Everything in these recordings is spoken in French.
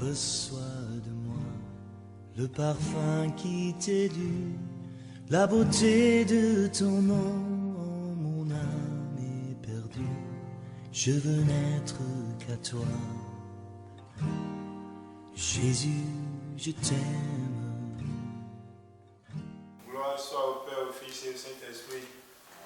Reçois de moi le parfum qui t'est dû, la beauté de ton nom, mon âme est perdue. Je veux n'être qu'à toi, Jésus, je t'aime. Gloire soit au Père, au Fils et au Saint-Esprit,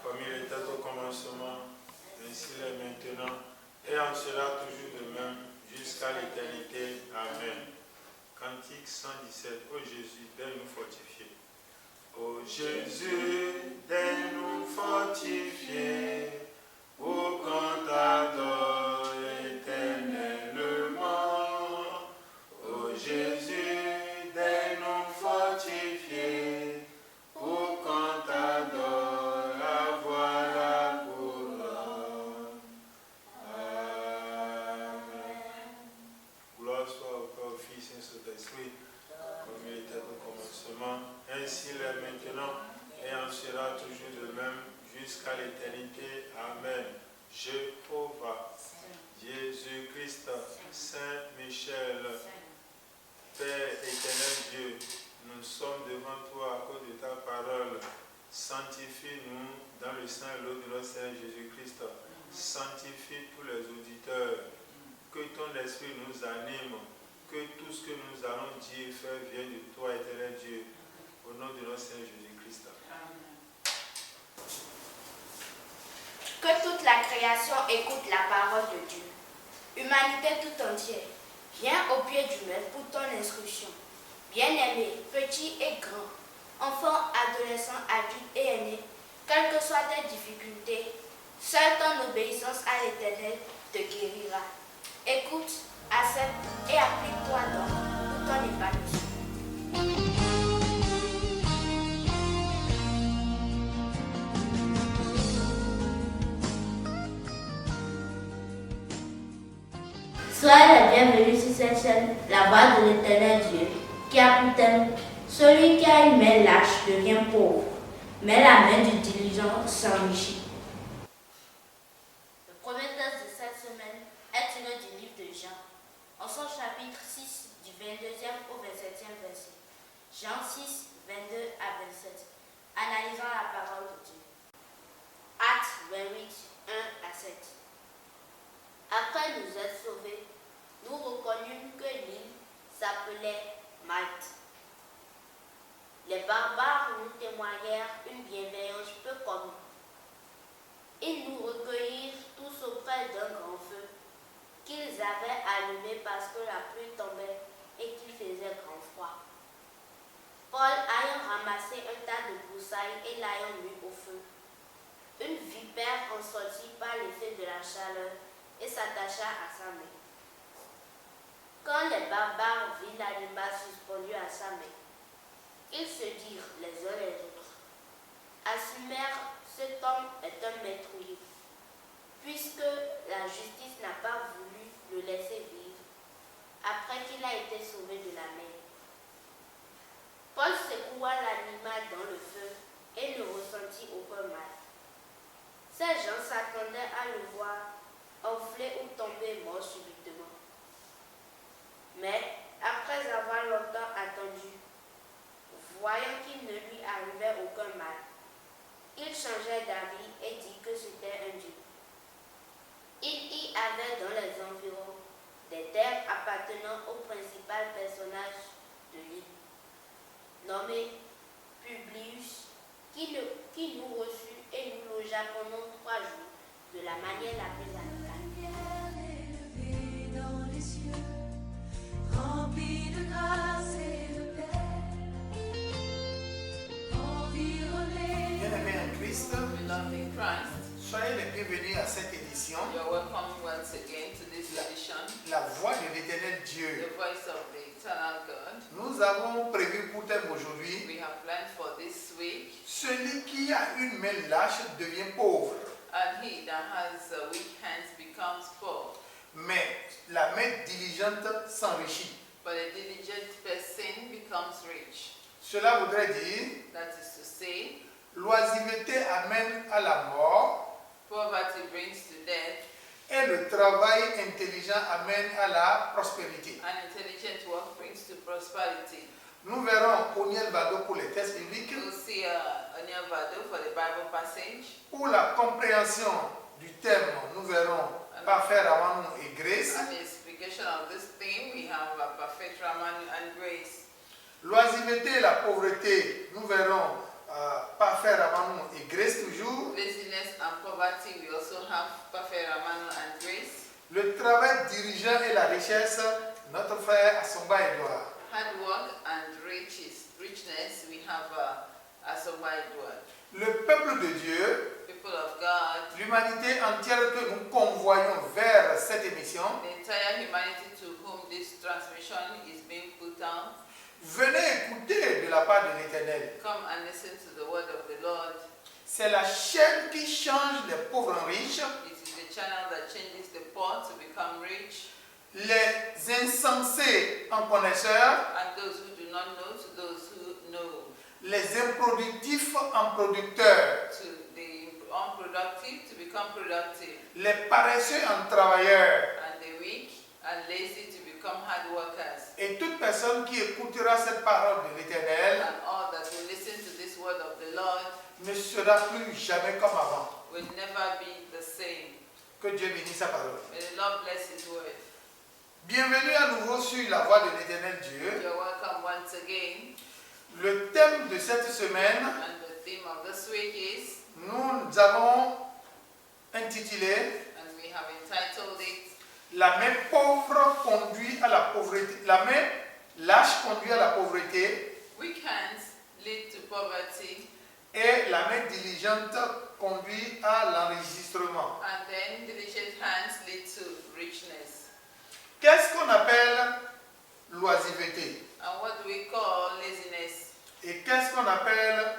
comme il était au commencement, ainsi l'est maintenant, et en sera toujours de même, jusqu'à l'éternité. Amen. Cantique 117. Ô Jésus, daigne-nous fortifier. Ô Jésus, daigne-nous fortifier, pour qu'on t'adore éternellement. Ô Jésus, daigne-nous fortifier, pour qu'on t'adore, avoir la couronne. Amen. Gloire soit au Père, au Fils et au Saint-Esprit, comme il était au commencement, ainsi l'est maintenant, et en sera toujours de même, jusqu'à l'éternité. Amen. Jéhovah, Jésus-Christ, Saint Michel, Père éternel Dieu, nous sommes devant toi à cause de ta parole. Sanctifie-nous dans le sang et l'eau de notre Seigneur Jésus-Christ. Sanctifie tous les auditeurs. Que ton esprit nous anime. Que tout ce que nous allons dire et faire vienne de toi, éternel Dieu. Au nom de notre Seigneur Jésus-Christ. Que toute la création écoute la parole de Dieu. Humanité tout entière, viens au pied du maître pour ton instruction. Bien-aimés, petits et grands, enfants, adolescents, adultes et aînés, quelles que soient tes difficultés, seule ton obéissance à l'Éternel te guérira. Écoute, accepte et applique-toi donc pour ton épanouissement. Soyez la bienvenue sur cette chaîne, la voix de l'Éternel Dieu, qui a pour thème, celui qui a une main lâche devient pauvre, mais la main du diligent s'enrichit. Le premier texte de cette semaine est tiré du livre de Jean, en son chapitre 6, du 22e au 27e verset. Jean 6, 22 à 27. Analysons la parole de Dieu. Actes 28, 1 à 7. Après nous être sauvés, nous reconnûmes que l'île s'appelait Malte. Les barbares nous témoignèrent une bienveillance peu commune. Ils nous recueillirent tous auprès d'un grand feu qu'ils avaient allumé parce que la pluie tombait et qu'il faisait grand froid. Paul ayant ramassé un tas de broussailles et l'ayant mis au feu, une vipère en sortit par l'effet de la chaleur et s'attacha à sa main. Quand les barbares virent l'animal suspendu à sa main, ils se dirent les uns les autres, assumèrent, cet homme est un métrouillé, puisque la justice n'a pas voulu le laisser vivre après qu'il a été sauvé de la mer. Paul secoua l'animal dans le feu et ne ressentit aucun mal. Ces gens s'attendaient à le voir enflé ou tombé mort subitement. Mais, après avoir longtemps attendu, voyant qu'il ne lui arrivait aucun mal, il changeait d'avis et dit que c'était un dieu. Il y avait dans les environs des terres appartenant au principal personnage de l'île, nommé Publius, qui nous reçut et nous logea pendant 3 jours de la manière la plus amicale. Rempli de grâce et de paix, environné. Bien-aimés en Christ, Beloved in Christ, soyez les bienvenus à cette édition. you're welcome once again to this edition, La voix de l'Éternel Dieu. the voice of the eternal God. Nous avons prévu pour thème aujourd'hui, We have planned for this week, celui qui a une main lâche devient pauvre, and he that has weak hands becomes poor, mais la main diligente s'enrichit. but a diligent person becomes rich. Cela voudrait dire, That is to say, l'oisiveté amène à la mort poverty brings to death, et le travail intelligent amène à la prospérité. and intelligent prosperity. Nous verrons Oniel Bado pour les tests bibliques. We'll see Oniel Bado for the Bible passage. Pour la compréhension du thème, nous verrons Parfait Ramanu et Grace. And the explication of this theme, we have Perfect Ramanu and Grace. L'oisiveté et la pauvreté, nous verrons Parfait Ramanu et Grace toujours. Laziness and poverty, we also have Perfect Ramanu and Grace. Le travail dirigeant et la richesse, notre frère Assomba Edouard. Hard work and richness, we have Assomba Edward. Le peuple de Dieu, People of God, l'humanité entière que nous convoyons vers cette émission, the entire humanity to whom this transmission is being put out, venez écouter de la part de l'Éternel. come and listen to the word of the Lord. C'est la chaîne qui change les pauvres en riches, It is the channel that changes the poor to become rich, les insensés en connaisseurs, and those who do not know to those who know, les improductifs en producteurs, to the unproductive to become productive, les paresseux en travailleurs. and the weak and lazy to become hard workers. Et toute personne qui écoutera cette parole de l'Éternel And all that will listen to this word of the Lord ne sera plus jamais comme avant. will never be the same. Que Dieu bénisse sa parole. May the Lord bless His word. Bienvenue à nouveau sur la voie de l'Éternel Dieu. You're welcome once again. Le thème de cette semaine, And the theme of this week is, nous avons intitulé and we have entitled it, La main pauvre conduit à la pauvreté. La main lâche conduit à la pauvreté Weak hands lead to poverty, et la main diligente conduit à l'enregistrement. and then diligent hands lead to richness. Qu'est-ce qu'on appelle l'oisiveté And what do we call laziness? et qu'est-ce qu'on appelle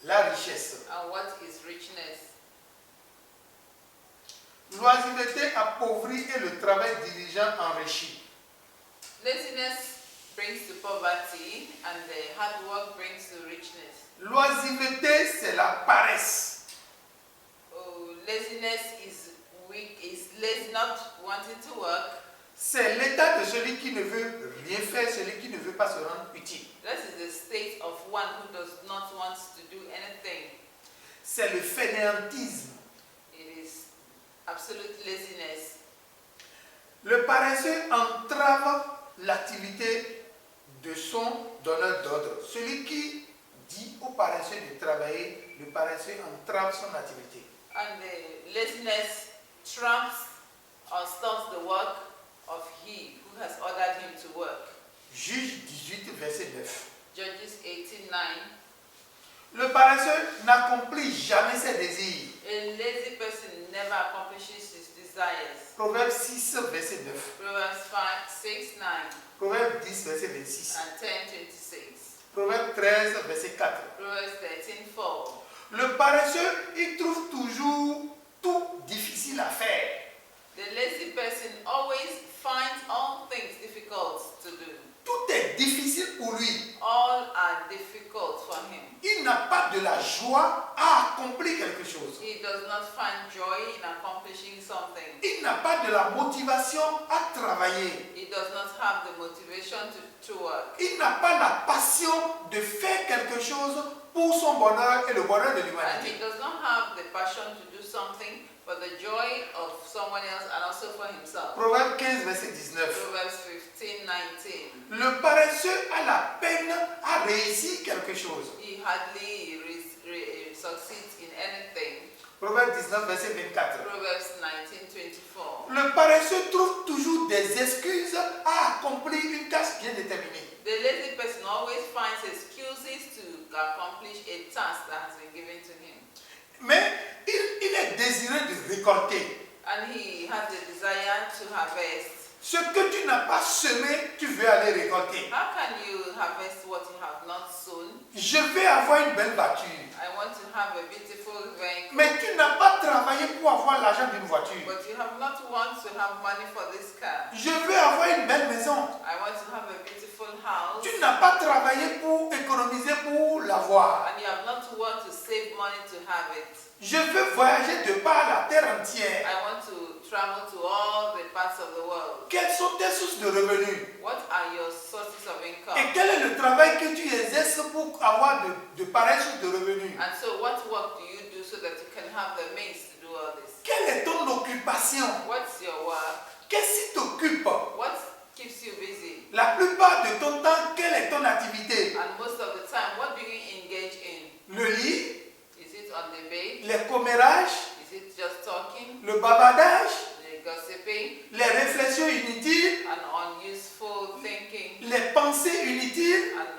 la richesse? And what is richness? L'oisiveté appauvrit et le travail diligent enrichit. Laziness brings to poverty, and the hard work brings to richness. L'oisiveté, c'est la paresse. Oh, laziness is weak, is lazy, not wanting to work. C'est l'état de celui qui ne veut rien faire, celui qui ne veut pas se rendre utile. That is the state of one who does not want to do anything. C'est le fainéantisme. It is absolute laziness. Le paresseux entrave l'activité de son donneur d'ordre. Celui qui dit au paresseux de travailler, le paresseux entrave son activité. And the laziness trumps or stops the work of he who has ordered him to work. Juge 18, verset 9. Judges 18:9. Le paresseux n'accomplit jamais ses désirs. A lazy person never accomplishes his desires. Proverbe 6, verset 9. Proverbs 5:6, 9, Proverbe 10, verset 26. and 10:26. Proverbe 13, verset 4. Proverbs 13:4. Le paresseux, il trouve toujours tout difficile à faire. The lazy person always finds all things difficult to do. Tout est difficile pour lui. All are difficult for him. Il n'a pas de la joie à accomplir quelque chose. He does not find joy in accomplishing something. Il n'a pas de la motivation à travailler. He does not have the motivation to work. Il n'a pas la passion de faire quelque chose pour son bonheur et le bonheur de And he l'humanité. does not have the passion to do something for the joy of someone else and also for himself. Proverbe 15, verset 19. Proverbs 15:19. Le paresseux a la peine à réussir quelque chose. He hardly succeeds in anything. Proverbe 19, verset 24. Proverbs 19:24. Le paresseux trouve toujours des excuses à accomplir une tâche bien déterminée. The lazy person always finds excuses to accomplish a task that has been given to him. Mais il est désireux de récolter. And he has the desire to harvest. Ce que tu n'as pas semé, tu veux aller récolter. How can you harvest what you have not sown? Je vais avoir une belle voiture. I want to have a beautiful vehicle. Mais tu n'as pas travaillé pour avoir l'argent d'une voiture. But you have not want to have money for this car. Je veux avoir une belle maison. I want to have a beautiful house. Tu n'as pas travaillé pour économiser pour l'avoir. And you have not want to save money to have it. Je veux voyager de par la terre entière. I want to travel to all the parts of the world. Quelles sont tes sources de revenus? What are your sources of income? travail que tu exerces pour avoir de pareilles sources de revenus? And so what work do you do so that you can have the means to do all this? Quelle est ton occupation? What's your work? Qu'est-ce qui t'occupe? What keeps you busy? La plupart de ton temps, quelle est ton activité? And most of the time, what do you engage in? Le lit, Is it on the bed? les commérages, Is it just talking, le bavardage, the gossiping, les réflexions inutiles, and unuseful thinking, les pensées inutiles? and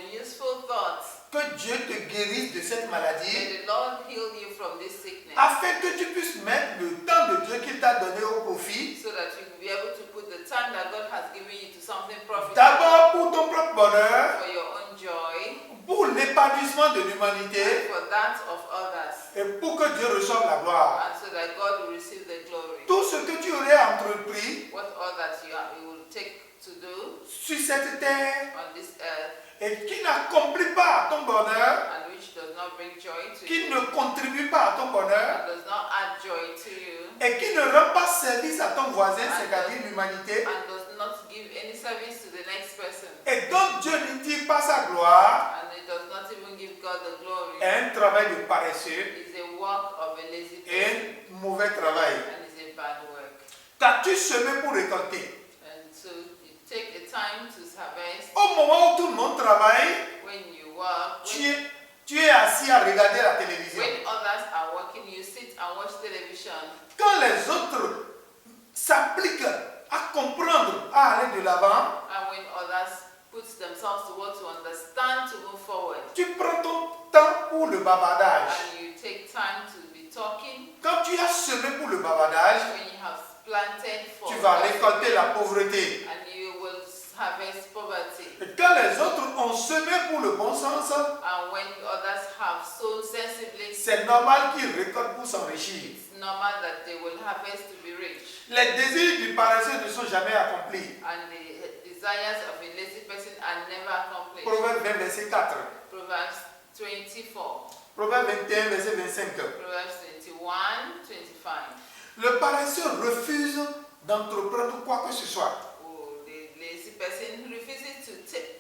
unuseful thoughts? Que Dieu te guérisse de cette maladie, May the Lord heal you from this sickness, afin que tu puisses mettre le temps de Dieu qu'il t'a donné au profit, so that you will be able to put the time that God has given you to something profitable d'abord pour ton propre bonheur, for your own joy pour l'épanouissement de and l'humanité, for that of others, et pour que Dieu reçoive la gloire. and so that God will receive the glory. Tout ce que tu aurais entrepris What all that you will take to do sur cette terre on this earth, et qui n'accomplit pas à ton bonheur, and which does not bring joy to qui you, ne contribue pas à ton bonheur, and does not add joy to you, et qui ne rend pas service à ton voisin, c'est-à-dire l'humanité, and does not give any service to the next person, et dont Dieu ne tire pas sa gloire, and it does not even give God the glory, est un travail de paresseux is a work of a lazy et person, un mauvais travail. and is a bad work. T'as-tu semé pour récolter? And so you take a time to harvest. Au moment où tout le monde travaille, When you work, tu es assis à regarder la télévision. when others are working, you sit and watch television. Quand les autres s'appliquent à comprendre, à aller de l'avant, And when others put themselves to work to understand, to move forward, tu prends ton temps pour le bavardage. and you take time to be talking, Quand tu as semé pour le bavardage, when you have planted for tu vas gossip, récolter la pauvreté. and you will harvest poverty. Et quand les autres ont semé pour le bon sens, And when others have sown sensibly, c'est normal qu'ils récoltent pour s'enrichir. it's normal that they will harvest to be rich. Les désirs du paresseux ne sont jamais accomplis. And the desires of a lazy person are never accomplished. Proverbe 20, verset 4. Proverbs 24, Proverbe 21, verset 25. Proverbs 21, 25. Le paresseux refuse d'entreprendre quoi que ce soit. Oh, the lazy person refuses to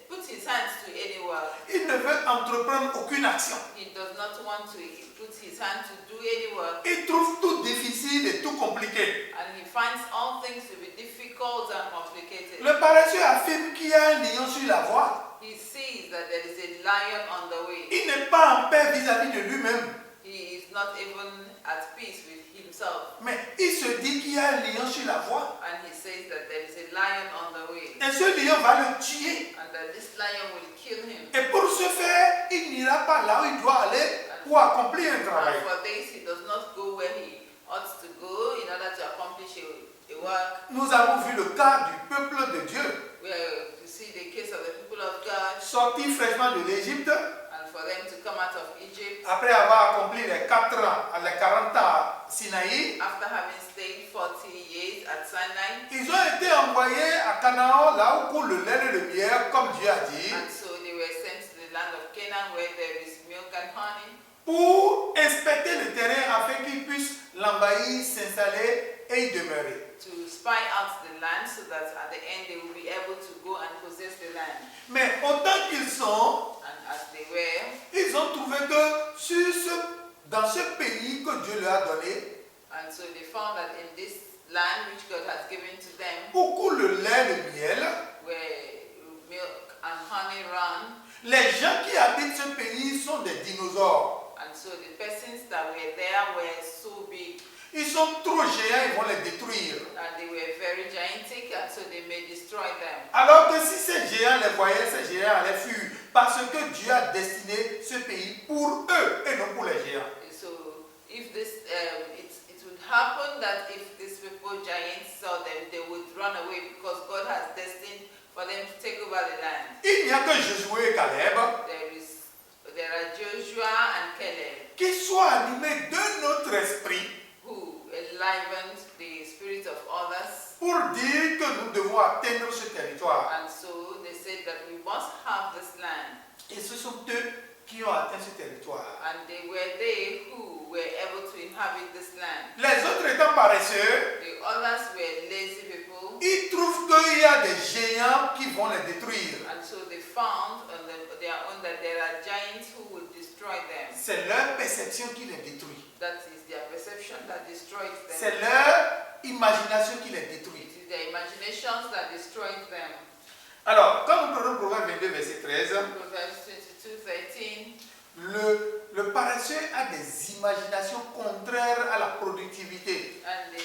put his hands to any work. Il ne veut entreprendre aucune action. He does not want to put his hand to do any work, Il trouve tout difficile et tout compliqué. and he finds all things to be difficult and complicated. Le paresseux affirme qu'il y a un lion sur la voie. He sees that there is a lion on the way. Il n'est pas en paix vis-à-vis de lui-même. He is not even at peace with himself, Mais il se dit qu'il y a un lion sur la voie. and he says that there is a lion on the way, Et ce lion va le tuer. and that this lion will kill him. Et pour ce faire, il n'ira pas là où il doit aller pour accomplir un travail. And for this, he does not go where he ought to go in order to accomplish a work. Nous avons vu le cas du peuple de Dieu, Where you see the case of the people of God, sorti fraîchement de l'Égypte, and for them to come out of Egypt après avoir accompli les 4 ans, les 40 ans à Sinaï. after having stayed 40 years at Sinai. Ils ont été envoyés à Canaan, là où coule le lait et le miel, comme Dieu a dit, And so they were sent to the land of Canaan where there is milk and honey, pour inspecter le terrain afin qu'ils puissent l'envahir, s'installer et y demeurer. to spy out the land so that at the end they will be able to go and possess the land. Mais autant qu'ils sont, And as they were, ils ont trouvé que dans ce pays que Dieu leur a donné, and so they found that in this land which God has given to them, où coule le lait et le miel, where milk and honey run, les gens qui habitent ce pays sont des dinosaures. and so the persons that were there were so big, Ils sont trop géants, ils vont les détruire. and they were very gigantic, and so they may destroy them. Alors que si ces géants les voyaient, ces géants allaient fuir. Parce que Dieu a destiné ce pays pour eux et non pour les géants. So if this, it would happen that if these people, giants, saw them, they would run away because God has destined for them to take over the land. Il n'y a que Josué et Caleb There are Joshua and Caleb qui soient animés d'un autre esprit who enlivened the spirit of others, pour dire que nous devons atteindre ce territoire. and so they said that we must have this land. Et ce sont eux qui ont atteint ce territoire. And they were they who were able to inhabit this land. Les autres étant paresseux, The others were lazy people, ils trouvent qu'il y a des géants qui vont les détruire. and so they found on their own that there are giants who will destroy them. C'est leur perception qui les détruit. That is their perception that destroys them. C'est leur imagination qui les détruit. It is their imaginations that destroys them. Alors, quand nous prenons Proverbe 22, verset 13, Proverbs 22:13. le paresseux a des imaginations contraires à la productivité. And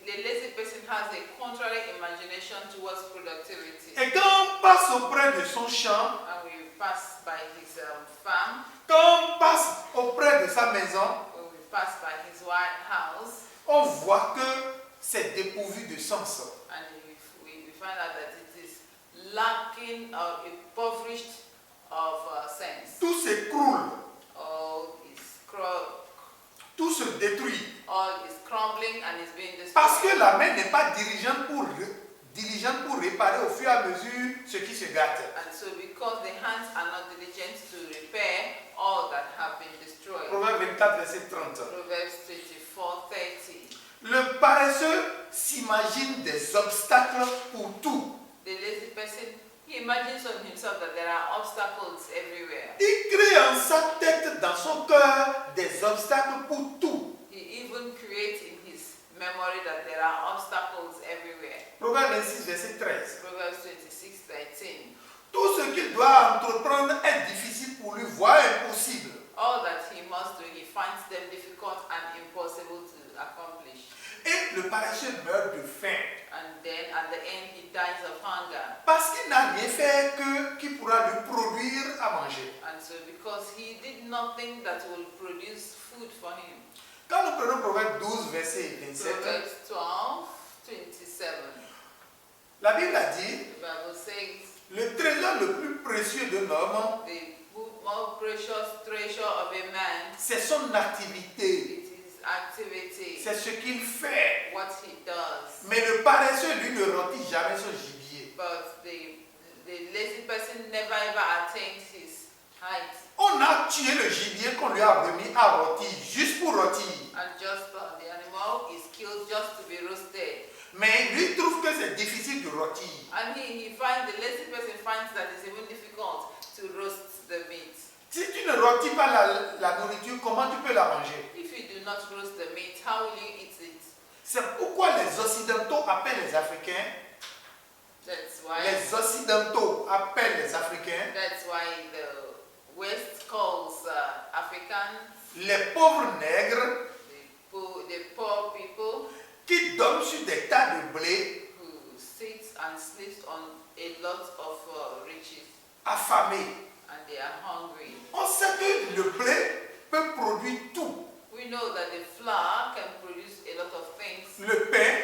the lazy person has a contrary imagination towards productivity. Et quand on passe auprès de son champ, And we pass by his farm, quand on passe auprès de sa maison, when we pass by his white house, on voit que c'est dépourvu de sens. and we find out that it is lacking or impoverished of sense. Tout s'écroule, tout se détruit. All is crumbling and is being destroyed. Parce que la main n'est pas diligente pour réparer au fur et à mesure ce qui se gâte. And so because the hands are not diligent to repair all that have been destroyed. Proverbe 24, verset 30. Proverbs 24:30. Le paresseux s'imagine des obstacles pour tout. The lazy person, he imagines on himself that there are obstacles everywhere. Il crée en sa tête, dans son cœur, des obstacles pour tout. He even creates in his memory that there are obstacles everywhere. Proverbe 26, verset 13. Proverbs 26:13. Tout ce qu'il doit entreprendre est difficile pour lui, voire impossible. All that he must do, he finds them difficult and impossible to accomplish. Et le paresseux meurt de faim. And then at the end, he dies of hunger. Parce qu'il n'a rien fait qui pourra lui produire à manger. And so because he did nothing that will produce food for him. Quand nous prenons Proverbe 12, verset 27, Proverbs 12:27. la Bible a dit, The Bible says, le trésor le plus précieux d'un homme, the more precious treasure of a man, c'est son activité, it is activity, c'est ce qu'il fait. what he does. Mais le paresseux, lui, ne rôtit jamais son gibier. But the lazy person never ever attains his height. On a tué le gibier qu'on lui a remis à rôtir, juste pour rôtir. And just the animal is killed just to be roasted. Mais lui trouve que c'est difficile de rôtir. And the lazy person finds that it's even difficult to roast the meat. Si tu ne rôtis pas la nourriture, comment tu peux la manger? If you do not roast the meat, how will you eat it? C'est pourquoi les Occidentaux appellent les Africains, That's why That's why the West calls Africans les pauvres nègres the poor people qui dorment sur des tas de blé, who sits and sleeps on a lot of riches, affamés. and they are hungry. On sait que le blé peut produire tout. We know that the flour can produce a lot of things. Le pain,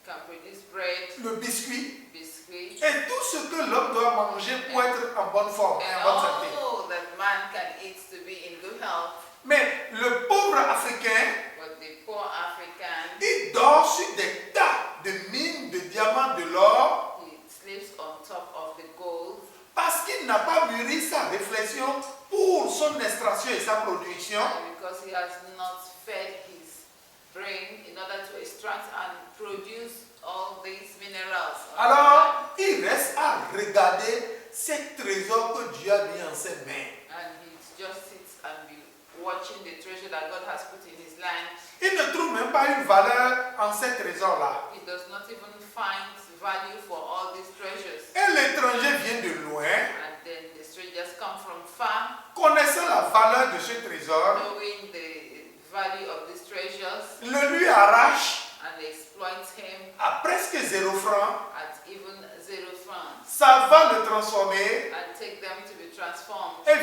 Can produce bread, le biscuit biscuit, et tout ce que l'homme doit manger pour être en bonne forme et and en bonne santé. all that man can eat to be in good health. Mais le pauvre Africain, But the poor African, il dort sur des tas de mines de diamants, de l'or, he sleeps on top of the gold parce qu'il n'a pas mûri sa réflexion pour son extraction et sa production. because he has not fed his brain in order to extract and produce all these minerals. Alors, il reste à regarder ces trésors que Dieu a mis en ses mains. And he just sits and be watching the treasure that God has put in his land. Il ne trouve même pas une valeur en ces trésors-là. He does not even find value for all these treasures. Et l'étranger vient de loin, And then the strangers come from far, connaissant la valeur de ce trésor, knowing the value of these treasures, le lui arrache and they exploit him à presque 0 francs. at even 0 francs, Ça va le transformer and take them to be transformed, et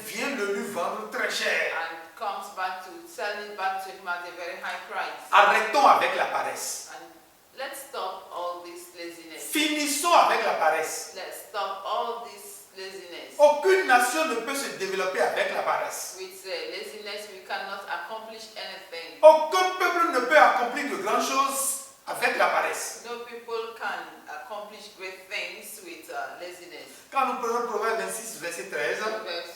vient le lui vendre très cher. and comes back to sell it back to him at a very high price. Arrêtons avec la paresse. And let's stop all this laziness. Finissons avec la paresse. Let's stop all this laziness. Aucune nation ne peut se développer avec la paresse. With laziness, we cannot accomplish anything. Aucun peuple ne peut accomplir de grandes choses avec la paresse. No people can accomplish great things with laziness. Quand nous prenons Proverbe 26, verset 13, Proverbs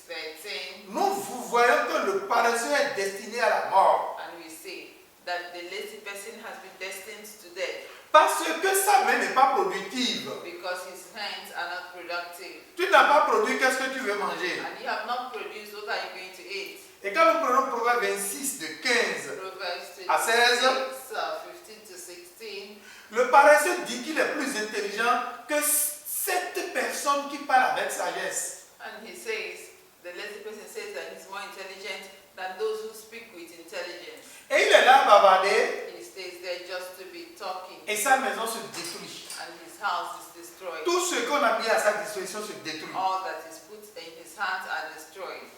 26:13, nous voyons que le paresseux est destiné à la mort. and we see that the lazy person has been destined to death. Parce que sa main n'est pas productive. Because his hands are not productive. Tu n'as pas produit, qu'est-ce que tu veux manger? And you have not produced, what are you going to eat? Et quand nous prenons Proverbe 26 de 15 Proverbs à 16, 15 to 16. le paresseux dit qu'il est plus intelligent que cette personne qui parle avec sagesse. And he says, the lazy person says that he's more intelligent than those who speak with intelligence. Et il est là à bavarder He stays there just to be talking, et sa maison se détruit. and his house is destroyed. Tout ce qu'on a mis à sa disposition se détruit. All that is put in his hands are destroyed.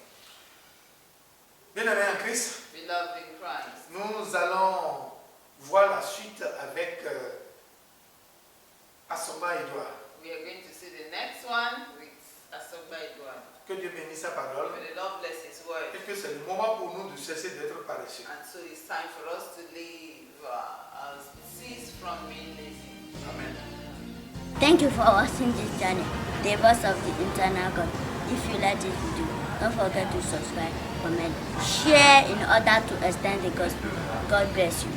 Bien-aimés en Christ, Beloved in Christ. nous allons voir la suite avec Asoma Edouard. We are going to see the next one with Asogba Edouard. Que Dieu bénisse sa parole May the Lord bless his word. et que c'est le moment pour nous de cesser d'être paresseux. And so it's time for us to leave, cease from being lazy. Amen. Thank you for watching this channel, The Voice of the Internal God. If you like this video, don't forget to subscribe, comment, share in order to extend the gospel. God bless you.